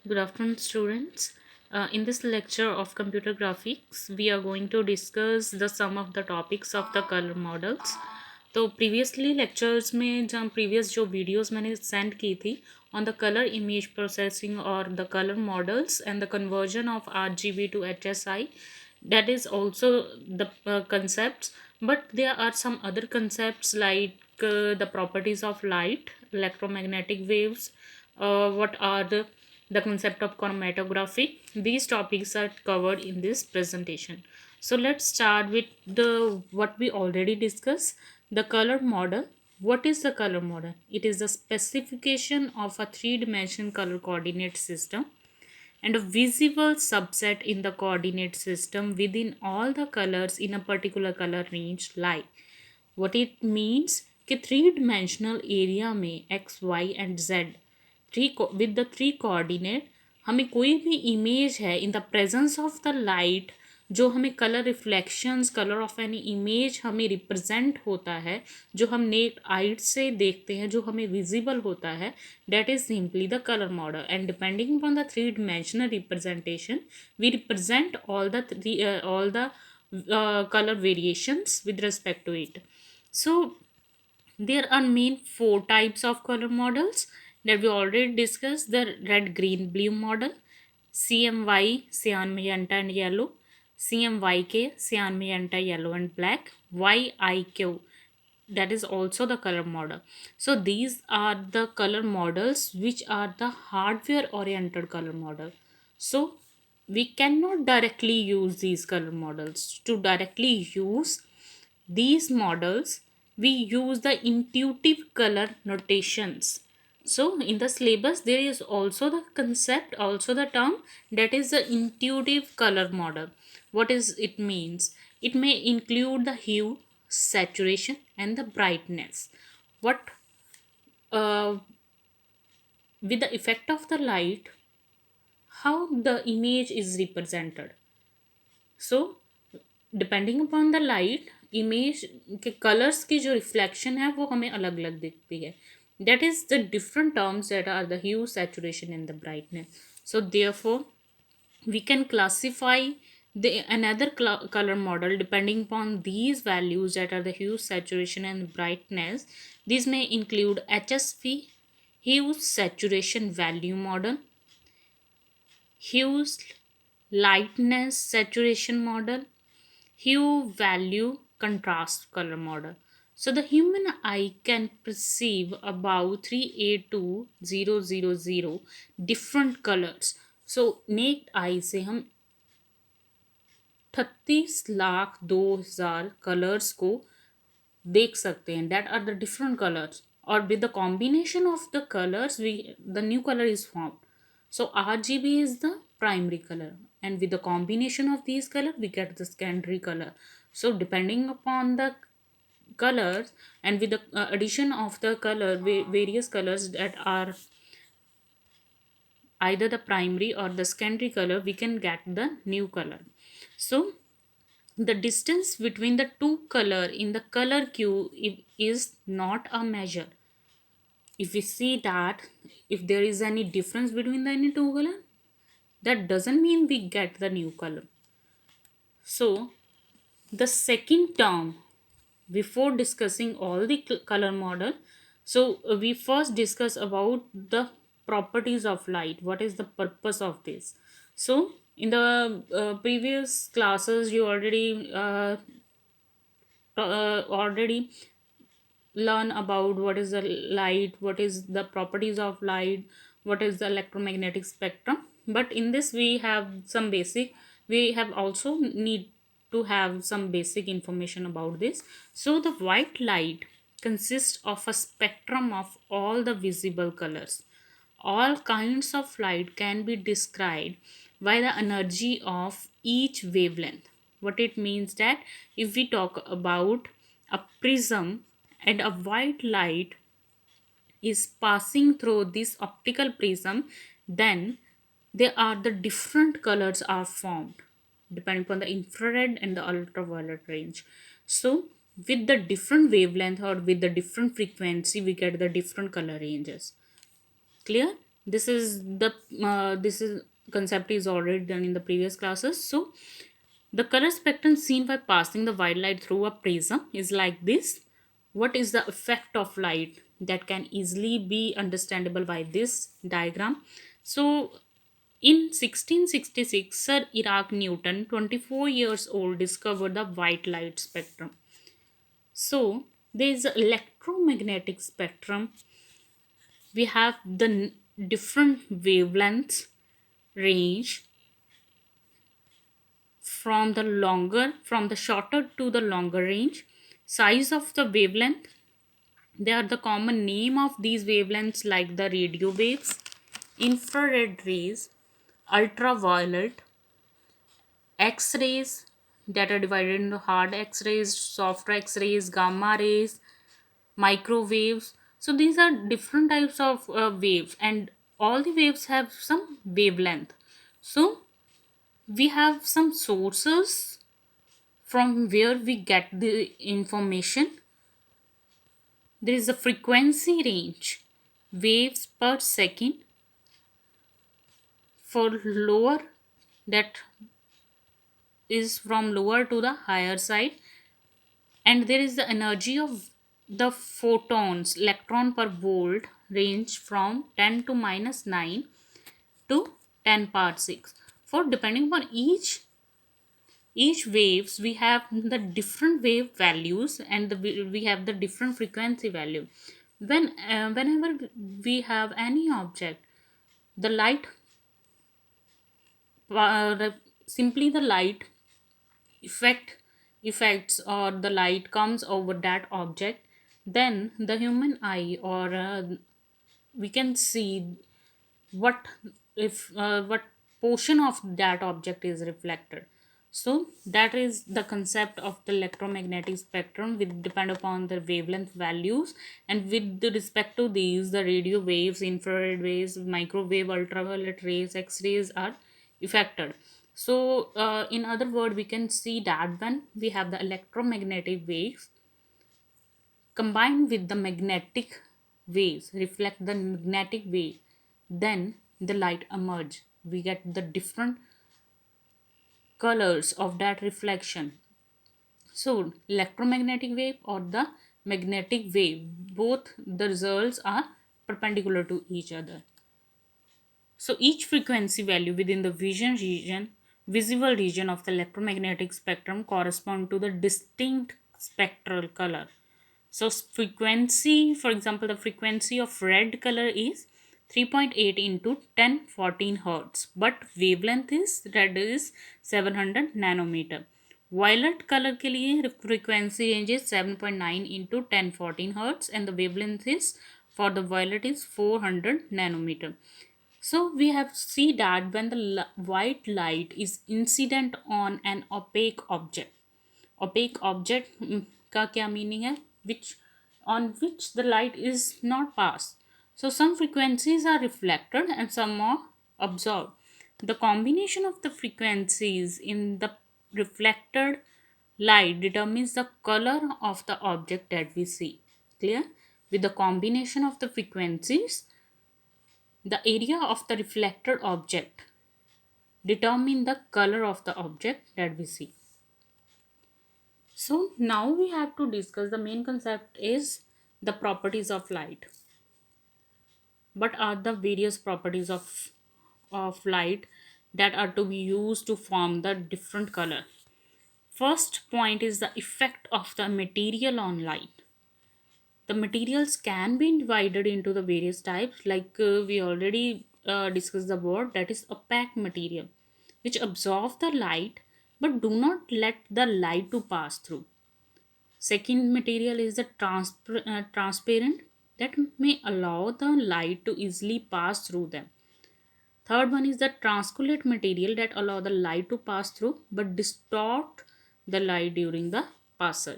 Good afternoon, students. In this lecture of computer graphics, we are going to discuss the sum of the topics of the color models. तो previously lectures में जहाँ previous जो videos मैंने send की थी on the colour image processing और the colour models and the conversion of RGB to HSI, that is also the concepts, but there are some other concepts like the properties of light, electromagnetic waves, what are the concept of chromatography. These topics are covered in this presentation. So let's start with the what we already discussed, the color model. What is the color model? It is the specification of a three-dimensional color coordinate system and a visible subset in the coordinate system within all the colors in a particular color range like. What it means कि three dimensional area में X Y and Z with the three coordinate हमें कोई भी image है in the presence of the light जो हमें colour reflections colour of any image हमें represent होता है, जो हम नेट आइट से देखते हैं, जो हमें विजिबल होता है, that is simply the color model. And depending upon the three dimensional representation, we represent all the color variations with respect to it. So there are main four types of color models that we already discussed: the red, green, blue model, CMY, cyan, magenta, and yellow, CMYK, cyan, magenta, yellow, and black, YIQ, that is also the color model. So these are the color models which are the hardware oriented color model. So we cannot directly use these color models. To directly use these models, we use the intuitive color notations. So in the syllabus there is also the concept, also the term, that is the intuitive color model. What is it means? It may include the hue, saturation, and the brightness. What uh, with the effect of the light, how the image is represented. So depending upon the light image के colours की जो reflection है वो हमें अलग अलग दिखती है. That is the different terms that are the hue, saturation and the brightness. So therefore we can classify the another color model depending upon these values that are the hue, saturation, and brightness. These may include HSV, hue saturation value model, hues lightness saturation model, hue value contrast color model. So the human eye can perceive about 382,000 different colors. So naked eye से हम 38,02,000 colours को देख सकते हैं. That are the different colours, और with the combination of the colours we the new colour is form. So RGB is the primary color, and with the combination of these color we get the secondary color. So depending upon the colors and with the addition of the color, various colors that are either the primary or the secondary color, we can get the new color. So the distance between the two color in the color queue is not a measure. If we see that if there is any difference between the any two color, that doesn't mean we get the new color. So the second term, before discussing all the color model, so we first discuss about the properties of light. What is the purpose of this? So in the previous classes you already learn about what is the light, what is the properties of light, what is the electromagnetic spectrum. But in this we have some basic, we have also need to have some basic information about this. So the white light consists of a spectrum of all the visible colors. All kinds of light can be described by the energy of each wavelength. What it means that if we talk about a prism and a white light is passing through this optical prism, then there are the different colors are formed depending upon the infrared and the ultraviolet range. So with the different wavelength or with the different frequency we get the different color ranges. Clear? This is the this is concept is already done in the previous classes. So the color spectrum seen by passing the white light through a prism is like this. What is the effect of light? That can easily be understandable by this diagram. So in 1666, Sir Isaac Newton, 24 years old, discovered the white light spectrum. So there is a electromagnetic spectrum. We have the different wavelengths range from the shorter to the longer range. Size of the wavelength, they are the common name of these wavelengths like the radio waves, infrared rays, ultraviolet, x-rays, that are divided into hard x-rays, soft x-rays, gamma rays, microwaves. So these are different types of waves, and all the waves have some wavelength. So we have some sources from where we get the information. There is a frequency range, waves per second for lower, that is from lower to the higher side, and there is the energy of the photons, electron per volt, range from 10 to minus 9 to 10 power 6. For depending upon each waves, we have the different wave values, and we have the different frequency value. Whenever we have any object, the light, simply the light effect effects or the light comes over that object, then the human eye, or we can see what what portion of that object is reflected. So that is the concept of the electromagnetic spectrum, with depend upon the wavelength values, and with the respect to these, the radio waves, infrared waves, microwave, ultraviolet rays, x-rays are affected. So in other word, we can see that when we have the electromagnetic waves combined with the magnetic waves reflect the magnetic wave, then the light emerge, we get the different colors of that reflection. So electromagnetic wave or the magnetic wave, both the results are perpendicular to each other. So each frequency value within the visible region of the electromagnetic spectrum correspond to the distinct spectral color. So frequency, for example, the frequency of red color is 3.8 into 1014 hertz, but wavelength is red is 700 nanometer. Violet color के लिए frequency range is 7.9 into 1014 hertz, and the wavelength is for the violet is 400 nanometer. So we have see that when the white light is incident on an opaque object का क्या meaning है, which on which the light is not passed. So some frequencies are reflected and some are absorbed. The combination of the frequencies in the reflected light determines the color of the object that we see. Clear? With the combination of the frequencies, the area of the reflected object determine the color of the object that we see. So now we have to discuss the main concept is the properties of light. What are the various properties of light that are to be used to form the different color? First point is the effect of the material on light. The materials can be divided into the various types, like we already discussed the word, that is opaque material, which absorb the light but do not let the light to pass through. Second material is the transparent, that may allow the light to easily pass through them. Third one is the transcolate material that allow the light to pass through but distort the light during the passage.